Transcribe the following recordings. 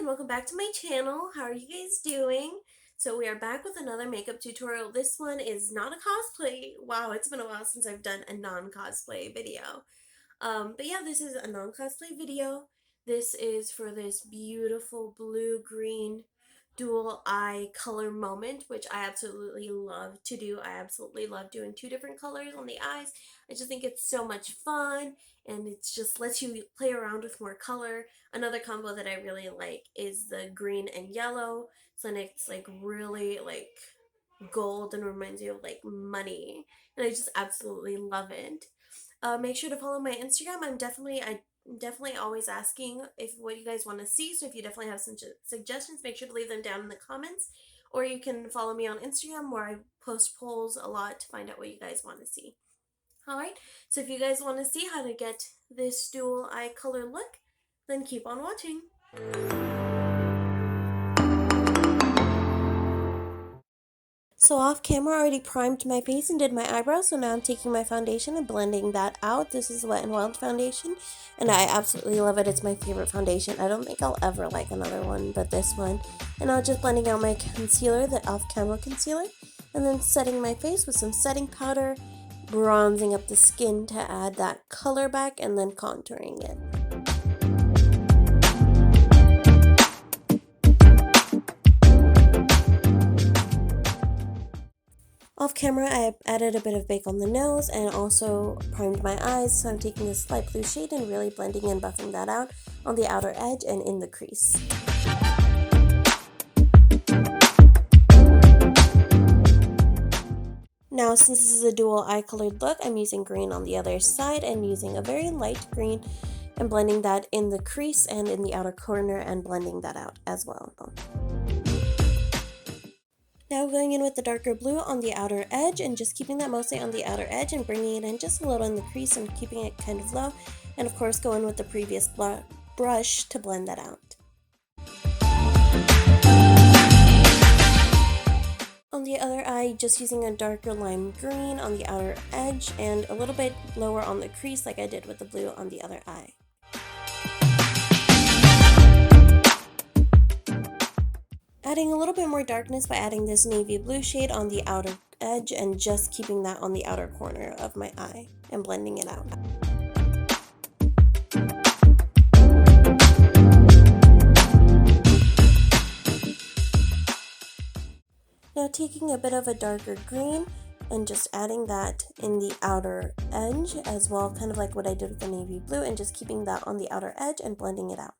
and welcome back to my channel. How are you guys doing? So we are back with another makeup tutorial. This one is not a cosplay. Wow, it's been a while since I've done a non-cosplay video. But yeah, this is a non-cosplay video. This is for this beautiful blue-green dual eye color moment, which I absolutely love to do. I absolutely love doing two different colors on the eyes. I just think it's so much fun, and it just lets you play around with more color. Another combo that I really like is the green and yellow. So then it's like really like gold and reminds you of like money, and I just absolutely love it. Make sure to follow my Instagram. I'm definitely always asking if what you guys want to see. So if you definitely have some suggestions, make sure to leave them down in the comments. Or you can follow me on Instagram where I post polls a lot to find out what you guys want to see. Alright, so if you guys want to see how to get this dual eye color look, then keep on watching. So off camera, I already primed my face and did my eyebrows, so now I'm taking my foundation and blending that out. This is Wet n Wild foundation, and I absolutely love it. It's my favorite foundation. I don't think I'll ever like another one but this one. And now just blending out my concealer, the off-camera concealer, and then setting my face with some setting powder, bronzing up the skin to add that color back, and then contouring it. Off camera, I added a bit of bake on the nose and also primed my eyes, so I'm taking this light blue shade and really blending and buffing that out on the outer edge and in the crease. Now, since this is a dual eye colored look, I'm using green on the other side and using a very light green and blending that in the crease and in the outer corner and blending that out as well. Now going in with the darker blue on the outer edge and just keeping that mostly on the outer edge and bringing it in just a little in the crease and keeping it kind of low. And of course go in with the previous brush to blend that out. On the other eye, just using a darker lime green on the outer edge and a little bit lower on the crease like I did with the blue on the other eye. Adding a little bit more darkness by adding this navy blue shade on the outer edge and just keeping that on the outer corner of my eye and blending it out. Now taking a bit of a darker green and just adding that in the outer edge as well, kind of like what I did with the navy blue, and just keeping that on the outer edge and blending it out.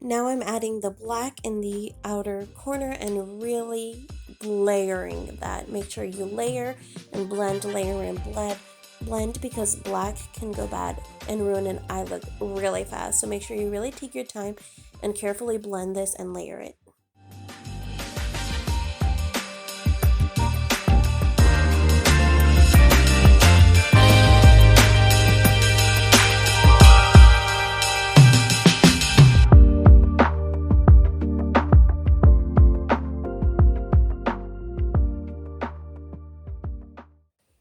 Now I'm adding the black in the outer corner and really layering that. Make sure you layer and blend, layer and blend, because black can go bad and ruin an eye look really fast. So make sure you really take your time and carefully blend this and layer it.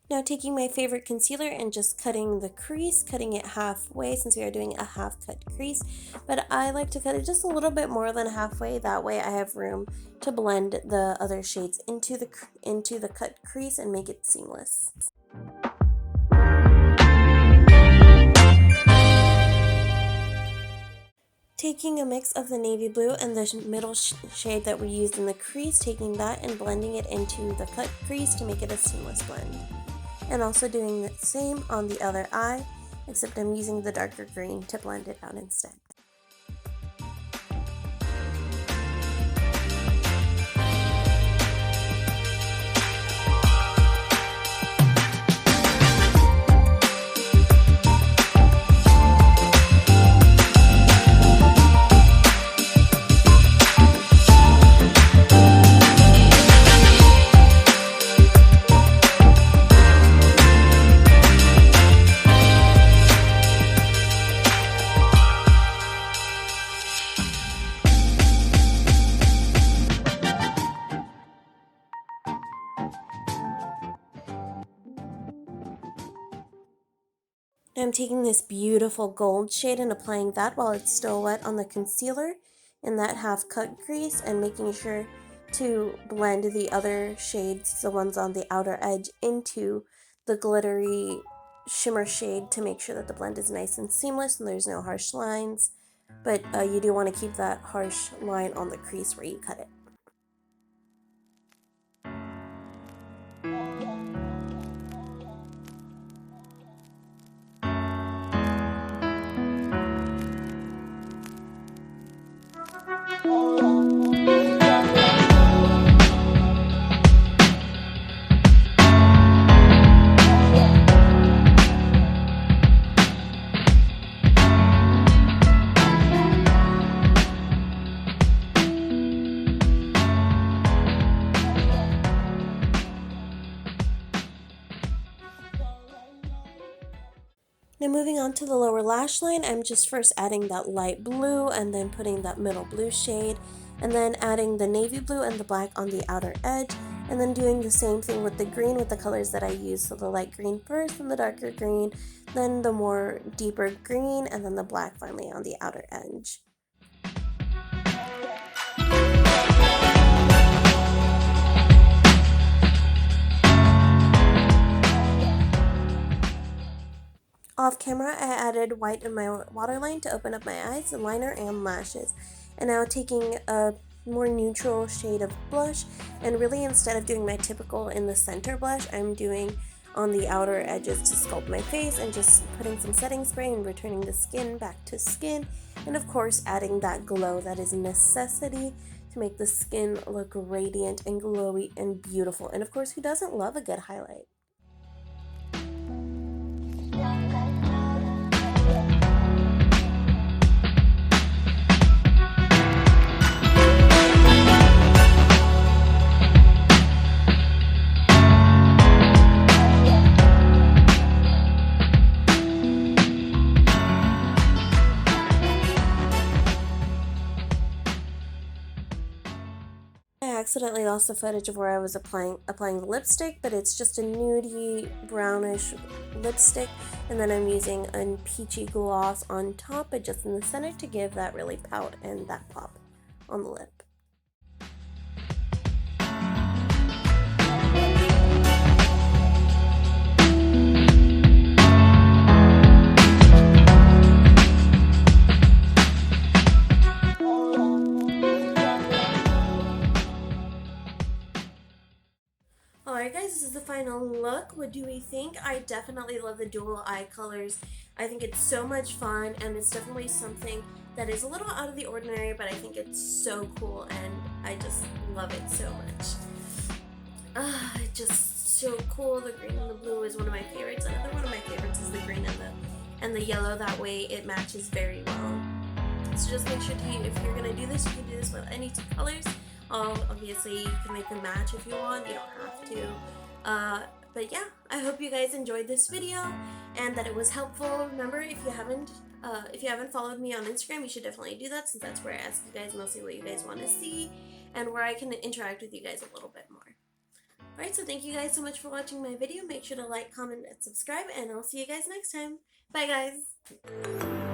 Now taking my favorite concealer and just cutting the crease, cutting it halfway since we are doing a half cut crease, but I like to cut it just a little bit more than halfway, that way I have room to blend the other shades into the cut crease and make it seamless. Taking a mix of the navy blue and the middle shade that we used in the crease, taking that and blending it into the cut crease to make it a seamless blend. And also doing the same on the other eye, except I'm using the darker green to blend it out instead. I'm taking this beautiful gold shade and applying that while it's still wet on the concealer in that half cut crease, and making sure to blend the other shades, the ones on the outer edge, into the glittery shimmer shade to make sure that the blend is nice and seamless and there's no harsh lines. But you do want to keep that harsh line on the crease where you cut it. Now moving on to the lower lash line, I'm just first adding that light blue and then putting that middle blue shade, and then adding the navy blue and the black on the outer edge, and then doing the same thing with the green with the colors that I used. So the light green first, and the darker green, then the more deeper green, and then the black finally on the outer edge. Off camera, I added white in my waterline to open up my eyes, liner, and lashes. And now taking a more neutral shade of blush, and really instead of doing my typical in the center blush, I'm doing on the outer edges to sculpt my face, and just putting some setting spray and returning the skin back to skin. And of course, adding that glow that is a necessity to make the skin look radiant and glowy and beautiful. And of course, who doesn't love a good highlight? I accidentally lost the footage of where I was applying the lipstick, but it's just a nudie brownish lipstick, and then I'm using a peachy gloss on top, but just in the center to give that really pout and that pop on the lip. Alright guys, this is the final look. What do we think? I definitely love the dual eye colors. I think it's so much fun, and it's definitely something that is a little out of the ordinary, but I think it's so cool and I just love it so much. It's just so cool. The green and the blue is one of my favorites. Another one of my favorites is the green and the yellow. That way it matches very well. So just make sure to, if you're gonna do this, you can do this with any two colors. Obviously, you can make them match if you want. You don't have to. But yeah, I hope you guys enjoyed this video and that it was helpful. Remember, if you haven't followed me on Instagram, you should definitely do that, since that's where I ask you guys mostly what you guys want to see and where I can interact with you guys a little bit more. Alright, so thank you guys so much for watching my video. Make sure to like, comment, and subscribe, and I'll see you guys next time. Bye guys!